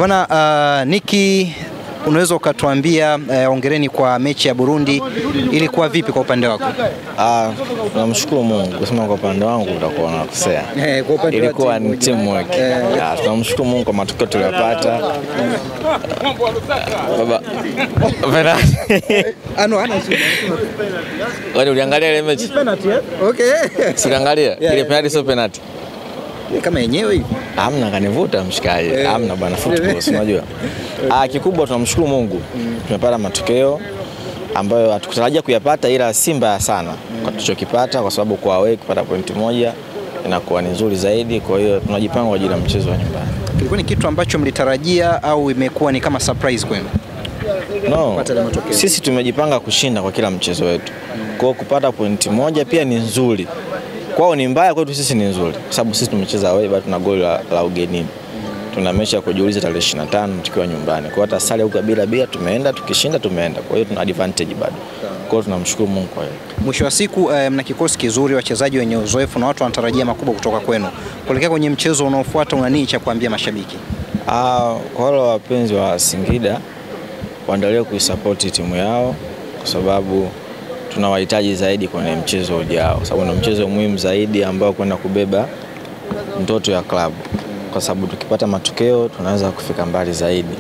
Bwana Nicky, unaweza ukatuambia hongereni kwa mechi ya Burundi, ilikuwa vipi kwa upande wako? Tunamshukuru Mungu, kusema kwa upande wangu utakuwa unakosea. Ilikuwa ni teamwork. Tunamshukuru Mungu kwa matokeo tuliyopata. Baba. Wewe uliangalia ile mechi? Penalty Okay. Uliangalia? Ile penalty sio penalty. Kama yenyewe hivi. Hamna kanivuta mshikaji. Hamna bwana, football unajua. Kikubwa tunamshukuru Mungu. Tumepata matokeo ambayo hatukutarajia kuyapata, ila Simba sana kwa tulichokipata, kwa sababu kwa away kupata pointi moja inakuwa ni nzuri zaidi. Kwa hiyo tunajipanga kwa ajili ya mchezo wa nyumbani. Kilikuwa ni kitu ambacho mlitarajia au imekuwa ni kama surprise kwenu? No, sisi tumejipanga kushinda kwa kila mchezo wetu. Kwa hiyo kupata pointi moja pia ni nzuri. Kwao ni mbaya, kwetu sisi ni nzuri, kwa sababu sisi tumecheza away bado tuna goli la ugenini. Tuna mechi ya kujiuliza tarehe 25 tukiwa nyumbani. Kwa hata sare huko bila tumeenda, tukishinda tumeenda. Kwa hiyo tuna advantage bado. Kwa hiyo tunamshukuru Mungu kwa hiyo. Mwisho wa siku mna kikosi kizuri, wachezaji wenye uzoefu na watu wanatarajia makubwa kutoka kwenu. Kuelekea kwenye mchezo unaofuata, una nini cha kuambia mashabiki? Kwa wale wapenzi wa Singida waendelee kuisupport timu yao, kwa sababu tunawahitaji zaidi kwenye mchezo ujao, kwa sababu ni mchezo muhimu zaidi ambao kwenda kubeba ndoto ya klabu, kwa sababu tukipata matokeo tunaweza kufika mbali zaidi.